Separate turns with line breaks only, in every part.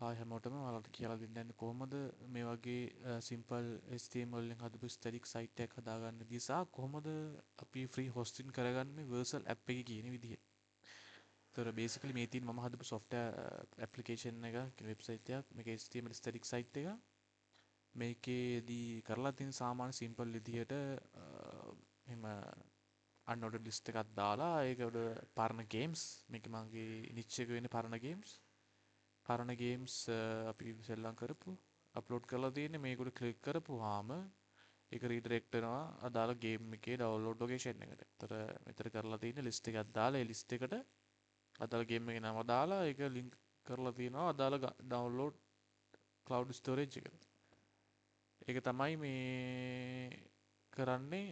Hi හැමෝටම ඔයාලට කියලා දෙන්න කොහොමද මේ වගේ සිම්පල් HTML වලින් හදපු ස්ටැටික් සයිට් එකක් හදාගන්න විදිහ සහ කොහොමද අපි ෆ්‍රී හොස්ටින් කරගන්නේ Vercel app එකේ කියන විදිහ. ඒතර බේසිකලි මේ තියෙන මම හදපු software application එක වෙබ්සයිට් එකක් මේක HTML ස්ටැටික් සයිට් එක. මේකේදී කරලා තියෙන සාමාන්‍ය සිම්පල් විදිහට එහෙම අන්ऑඩර් ලිස්ට් එකක් දාලා ඒකට පරණ ගේම්ස් මේක මගේ නිච් එක වෙන්නේ පරණ ගේම්ස් අපි සෙල්ලම් කරපු අප්ලෝඩ් කරලා තියෙන්නේ මේකට ක්ලික් කරපුවාම ඒක රීඩිරෙක්ට් වෙනවා අදාළ ගේම් එකේ ඩවුන්ලෝඩ් ලොකේෂන් එකට. ඒතර මෙතන කරලා තියෙන්නේ ලිස්ට් එකක් දාලා ඒ ලිස්ට් එකට අදාළ ගේම් එකේ නම දාලා ඒක ලින්ක් කරලා තියෙනවා අදාළ ඩවුන්ලෝඩ් ක්ලවුඩ් ස්ටෝරේජ් එකට. ඒක තමයි මේ කරන්නේ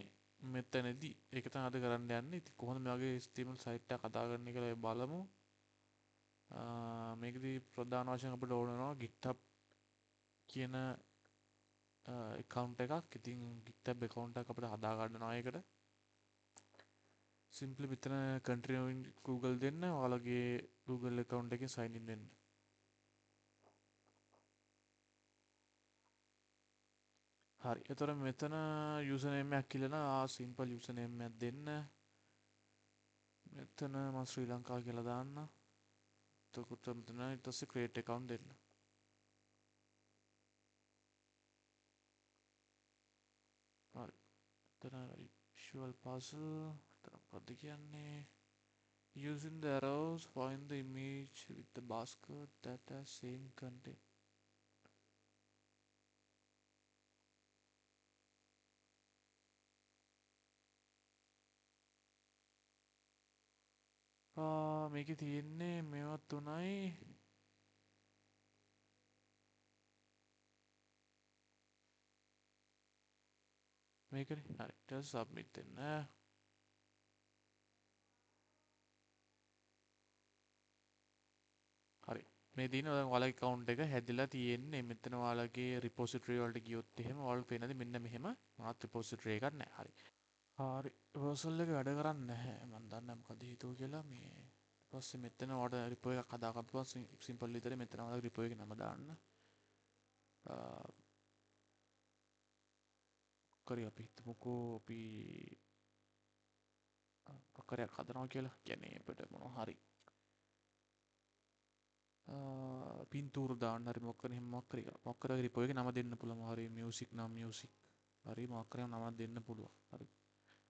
මෙතනදී. ඒක තමයි අද කරන්න යන්නේ. ඉතින් කොහොමද මේ වගේ HTML සයිට් එකක් හදාගන්නේ කියලා බලමු. මේකදී ප්‍රධාන වශයෙන් අපිට ඕන වෙනවා GitHub කියන account එකක්. ඉතින් GitHub account එකක් අපිට හදා ගන්නවා ඒකට. simply මෙතන continue in Google දෙන්න. ඔයාලගේ Google account එකෙන් sign in වෙන්න. හරි. එතකොට මෙතන username එකක් කියලා simple username එකක් දෙන්න. මෙතන මම ශ්‍රී ලංකාව කියලා දාන්න. එතකොට මෙතන ඊට පස්සේ create account දෙන්න. හරි. එතන visual puzzle මොකක්ද කියන්නේ? Using the arrows find the image with the basket that has same content. මේකේ තියෙන්නේ මේවා තුනයි. මේකනේ. හරි. ඊට පස්සේ submit දෙන්න. හරි. මේ තියෙන ඔයාලගේ account එක හැදිලා තියෙන්නේ මෙතන ඔයාලගේ repository වලට ගියොත් එහෙම ඔයාලට පේනද මෙන්න මෙහෙම මාත් repository එකක් නැහැ. හරි. හරි. Vercel එක වැඩ කරන්නේ නැහැ. මම දන්නේ නැහැ මොකද හේතුව කියලා. මේ ඊට පස්සේ මෙතන ඔයාලට repo එකක් හදාගන්නවා simple විතරේ මෙතන ඔයාලගේ repo එකේ නම දාන්න. කරි අපි හිතමුකෝ අපි ප්‍රකාරයක් හදනවා කියලා. කියන්නේ අපිට මොනවා හරි පින්තූර දාන්න හරි මොකක් කරේ මොකක් කරේ රිපෝ එකේ නම දෙන්න පුළුවන්. හරි මියුසික් නම් මියුසික්. හරි මොකක් කරේ නමක් දෙන්න පුළුවන්. හරි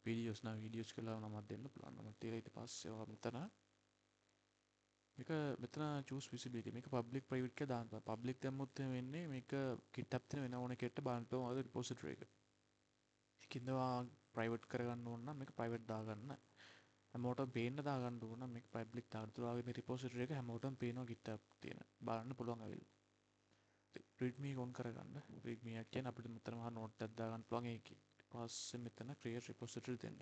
වීඩියෝස් නම් වීඩියෝස් කියලා නමක් දෙන්න පුළුවන්. නම තියලා ඊට පස්සේ ඔයා මෙතන choose visibility මේක public private කියලා දාන්න. public දැම්මොත් වෙන්නේ මේක GitHub තියෙන වෙන ඕන කෙනෙක්ට බලන්න පුළුවන් repository එක. ඒකින්ද ප්‍රයිවට් කරගන්න ඕන නම් මේක ප්‍රයිවට් දාගන්න. හැමෝටම පේන්න දාගන්න ඕන නම් මේක පබ්ලික් දාගන්න. ඒතර වගේ මේ රිපොසිටරි එක හැමෝටම පේනවා GitHub තියෙන. බලන්න පුළුවන් ඇවිල්ලා. readme on කරගන්න. readme එක කියන්නේ අපිට මෙතන මහා නෝට් එකක් දාගන්න පුළුවන් ඒකේ. ඊට පස්සේ මෙතන create repository දෙන්න.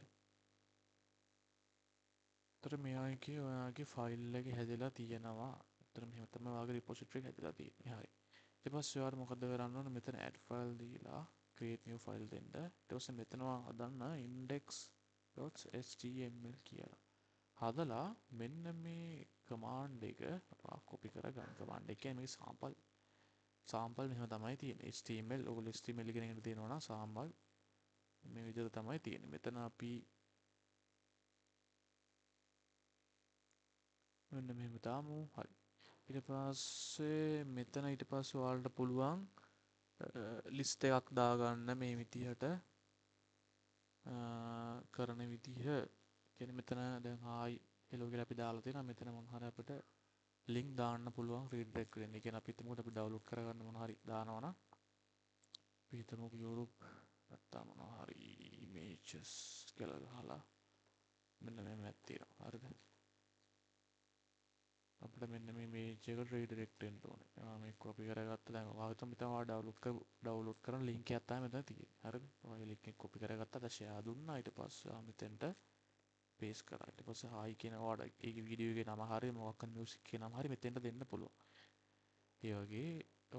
ඒතර මෙයාගේ ඔයාගේ ෆයිල් එක හැදලා තියෙනවා. ඒතර මෙහෙම තමයි ඔයාගේ repository එක හැදලා තියෙන්නේ. හරි. ඊට පස්සේ ඔයාලා මොකද කරන්න ඕන මෙතන add file දීලා create new file දෙන්න. ඊට පස්සේ මෙතන ඔයා හදන්න index.html කියලා. හදලා මෙන්න මේ කමාන්ඩ් එක කොපි කරගන්න. කමාන්ඩ් එක කියන්නේ මේ සාම්පල් මෙහෙම තමයි තියෙන්නේ. HTML ඔයගොල්ලෝ HTML ඉගෙන ගන්න තියෙනවා නම් සාම්පල් මේ විදිහට තමයි තියෙන්නේ. මෙතන අපි මෙන්න මෙහෙම දාමු. හරි. ඊට පස්සේ මෙතන ඊට පස්සේ ඔයාලට පුළුවන් ලිස්ට් එකක් දාගන්න මේ විදිහට කරන විදිහ. කියන්නේ මෙතන දැන් ආයි hello කියලා අපි දාලා තියෙනවා. මෙතන මොන හරි අපිට ලින්ක් දාන්න පුළුවන් ෆීඩ්බැක් වෙන්න. ඒ කියන්නේ අපි හිතමුකෝ අපි ඩවුන්ලෝඩ් කරගන්න මොන හරි දානවනම් අපි හිතමුකෝ Europe නැත්තම් මොන හරි images කියලා ගහලා මෙන්න මේක තියෙනවා. හරිද? අපිට මෙන්න මේ image එකට redirect වෙන්න ඕනේ. මේක copy කරගත්තා දැන් ඔයා හිතමු මෙතන ඔයා ඩවුන්ලෝඩ් කරන link එකක් තමයි මෙතන තියෙන්නේ. හරිද? ඔයා link එක copy කරගත්තා දැන් share දුන්නා. ඊට පස්සේ ආ මෙතෙන්ට පේස් කරා. ඊට පස්සේ හායි කියන ඔයාලට ඒකේ වීඩියෝ එකේ නම හරිය මොකක් හරි මියුසික් කියන නම හරිය මෙතෙන්ට දෙන්න පුළුවන්. ඒ වගේ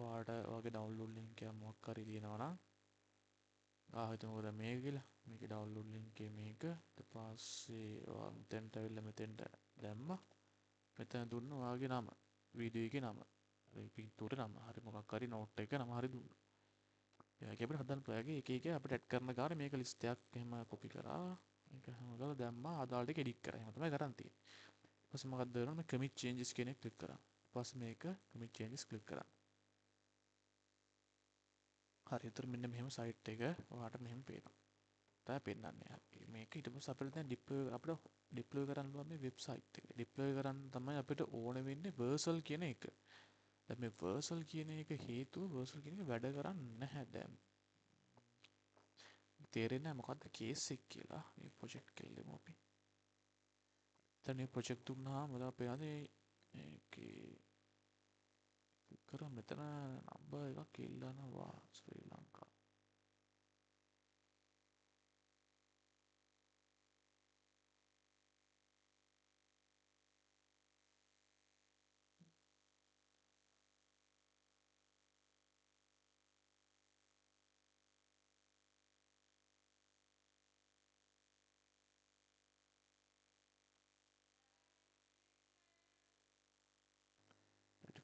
ඔයාලට ඔයාගේ ඩවුන්ලෝඩ් ලින්ක් එක මොකක් හරි තියෙනවා නම් හිතමුකෝ දැන් මේක කියලා. මේකේ ඩවුන්ලෝඩ් ලින්ක් එක මේක. ඊට පස්සේ ඔයා මෙතෙන්ට ඇවිල්ලා මෙතෙන්ට දැම්මා. මෙතන දුන්න ඔයාගේ නම. වීඩියෝ එකේ නම. පින්තූරේ නම හරි මොකක් හරි නෝට් එක නම හරි දුන්නා. ඒ වගේ අපිට හදන්න පුළුවන්. එක එක අපිට ඇඩ් කරන ගානේ මේක ලිස්ට් එකක් එහෙම කොපි කරා. මේක හැම ගාලා දැම්මා අදාළ ටික එඩිට් කරා. එහෙම තමයි කරන් තියෙන්නේ. ඊට පස්සේ මොකක්ද කරන්නේ? මේ commit changes කියන එක ක්ලික් කරා. ඊට පස්සේ මේක commit changes ක්ලික් කරා. හරි. ඒතර මෙන්න මෙහෙම සයිට් එක ඔයාලට මෙහෙම පේනවා. තමයි පෙන්වන්නේ. මේක ඊට පස්සේ අපිට දැන් ඩිප්ලොයි කරන්න පුළුවන් මේ වෙබ්සයිට් එක. ඩිප්ලොයි කරන්න තමයි අපිට ඕන වෙන්නේ Vercel කියන එක. දැන් මේ Vercel කියන එක හේතුව Vercel කියන එක වැඩ කරන්නේ නැහැ දැන්. තේරෙන්නේ නැහැ මොකද්ද කේස් එක කියලා. මේ ප්‍රොජෙක්ට් කියලා දෙමු අපි. දැන් මේ ප්‍රොජෙක්ට් දුන්නාම මොකද අපේ ඒකේ කරා මෙතන නම්බර් එකක් ඉල්ලනවා ශ්‍රී ලංකා.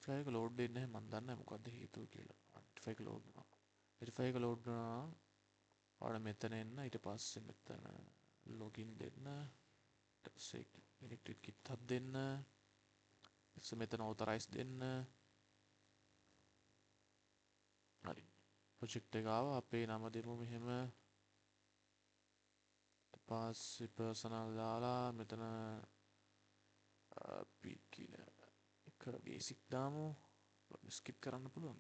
verify එක load දෙන්නේ නැහැ මන් දන්නේ නැහැ මොකද්ද හේතුව කියලා. verify එක load වුණා. verify එක load වුණා. ඔයාලා මෙතන එන්න ඊට පස්සේ මෙතන login දෙන්න. ඊට පස්සේ electric GitHub දෙන්න. ඊට මෙතන authorize දෙන්න. හරි. project එක ආවා අපේ නම දෙමු මෙහෙම. ඊට පස්සේ personal දාලා මෙතන අපි කියලා එක basic දාමු. skip කරන්න පුළුවන්.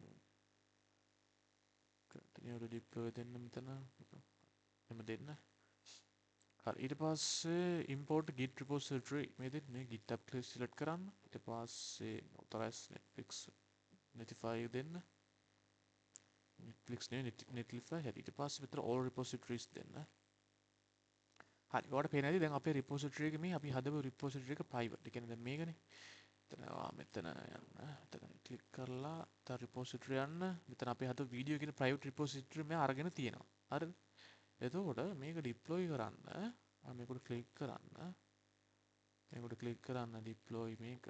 continue deploy දෙන්න මෙතන. එම දෙන්න. හරි ඊට පස්සේ import git repository මේ දෙන්නේ GitHub කියලා select කරන්න. ඊට පස්සේ authorize Netflix notify දෙන්න. Netflix නේ Netlify හරි ඊට පස්සේ මෙතන all repositories දෙන්න. හරි ඔයාලට පේන්නේ නැති දැන් අපේ repository එක මේ අපි හදපු repository එක private. ඒ කියන්නේ දැන් මේකනේ. මෙතන යන්න. මෙතන ක්ලික් කරලා තව repository යන්න. මෙතන අපි හදපු වීඩියෝ කියන private repository මේ අරගෙන තියෙනවා. හරිද? එතකොට මේක deploy කරන්න මේකට ක්ලික් කරන්න. මේකට ක්ලික් කරන්න deploy මේක.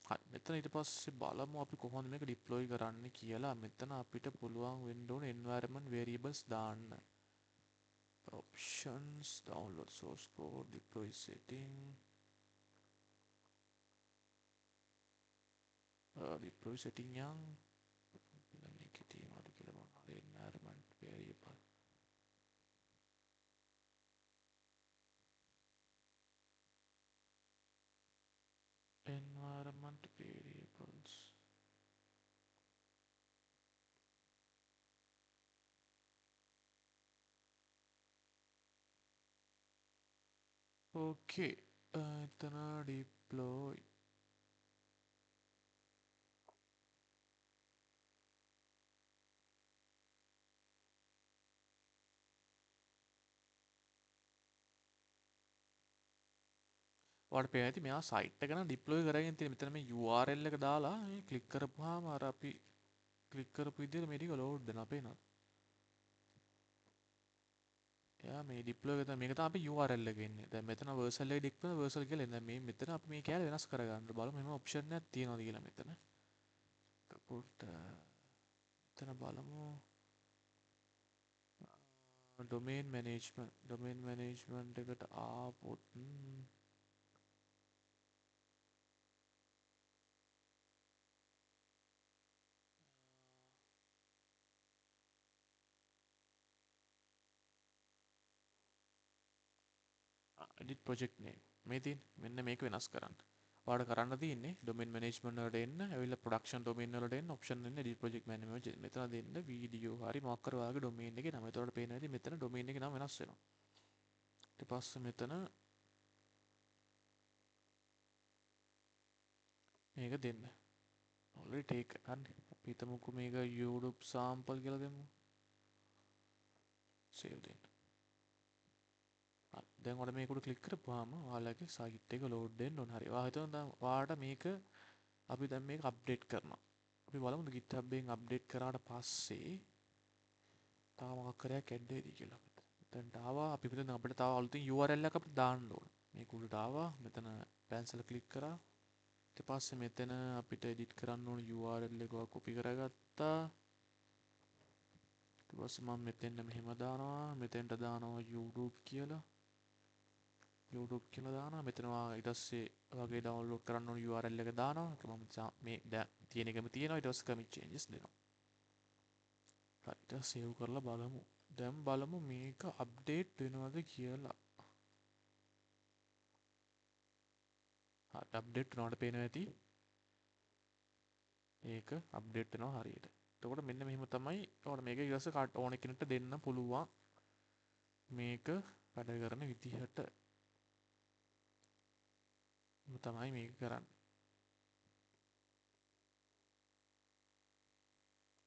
හරි මෙතන ඊට පස්සේ බලමු අපි කොහොමද මේක deploy කරන්න කියලා. මෙතන අපිට පුළුවන් වෙන්න ඕන environment variables දාන්න. options download source code deploy setting deploy setting yang මේකේ තියෙනවද කියලා මොනවද environment variable environment variables okay එතන deploy ඔයාලට පේනවා ඇති මෙයා සයිට් එක නම් ඩිප්ලොයි කරගෙන තියෙන මෙතන මේ URL එක දාලා මේ ක්ලික් කරපුවාම අර අපි ක්ලික් කරපු විදිහට මේ ටික ලෝඩ් වෙනවා පේනවද? එයා මේ ඩිප්ලොයි එක මේක තමයි අපි URL එක ඉන්නේ. දැන් මෙතන Vercel එක ඩිප්ලොයි Vercel කියලා එන්නේ. මේ මෙතන අපි මේ කැලේ වෙනස් කරගන්න බලමු මෙහෙම ඔප්ෂන් එකක් තියෙනවද කියලා මෙතන. එතකොට මෙතන බලමු domain management එකට ආවොත් edit project name මේ තියෙන මෙන්න මේක වෙනස් කරන්න. ඔයාලට කරන්න තියෙන්නේ domain management වලට එන්න, ඇවිල්ලා production domain වලට එන්න, option දෙන්න edit project management මෙතන දෙන්න වීඩියෝ හරි මොකක් කර ඔයාලගේ domain එකේ නම. එතකොට පේනවා ඉතින් මෙතන domain එකේ නම වෙනස් වෙනවා. ඊට පස්සේ මෙතන මේක දෙන්න. already take හරි. අපි හිතමුකෝ මේක YouTube sample කියලා දෙමු. save දෙන්න. දැන් ඔයාලා මේකට ක්ලික් කරපුවාම ඔයාලගේ සයිට් එක ලෝඩ් වෙන්න ඕන. හරි. ඔයා හිතනවා දැන් ඔයාලට මේක අපි දැන් මේක අප්ඩේට් කරනවා. අපි බලමු GitHub එකෙන් අප්ඩේට් කරාට පස්සේ තව මොකක් කරයක් ඇඩ් වෙයිද කියලා. දැන් ආවා අපි හිතන අපිට තව අලුතින් URL එකක් අපිට දාන්න ඕන. මේක උඩට ආවා මෙතන cancel ක්ලික් කරා. ඊට පස්සේ මෙතන අපිට edit කරන්න ඕන URL එක copy කරගත්තා. ඊට පස්සේ මම මෙතෙන්ට මෙහෙම දානවා. මෙතෙන්ට දානවා YouTube කියලා. YouTube කියලා දානවා. මෙතන ඊට පස්සේ වගේ download කරන්න ඕන URL එක දානවා. ඒක මම මේ තියෙන එකම තියෙනවා. ඊට පස්සේ commit changes දෙනවා. හරි ඊට save කරලා බලමු. දැන් බලමු මේක update වෙනවද කියලා. හරි අප්ඩේට් වෙනවට පේනවා ඇති. ඒක අප්ඩේට් වෙනවා හරියට. එතකොට මෙන්න මෙහෙම තමයි. ඔයාලා මේක ඊට පස්සේ කාට ඕන කෙනෙක්ට දෙන්න පුළුවන්. මේක වැඩ කරන විදිහට. තමයි මේක කරන්නේ.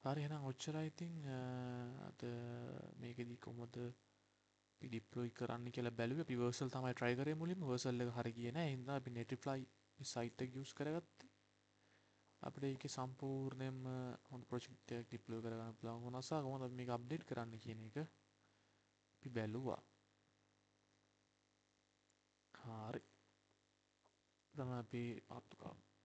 හරි එහෙනම් ඔච්චරයි ඉතින් අද මේකෙදි කොහොමද අපි ඩිප්ලොයි කරන්න කියලා බැලුවේ. අපි Vercel තමයි try කරේ මුලින්ම. Vercel එක හරි ගියේ නැහැ. ඒ හින්දා අපි Netlify site එක use කරගත්තා. අපිට ඒකේ සම්පූර්ණයෙන්ම හොඳ ප්‍රොජෙක්ට් එකක් ඩිප්ලොයි කරගන්න පුළුවන් වුණා. සා කොහොමද අපි මේක අප්ඩේට් කරන්න කියන එක අපි බැලුවා. හරි. තමයි අපි අත්කා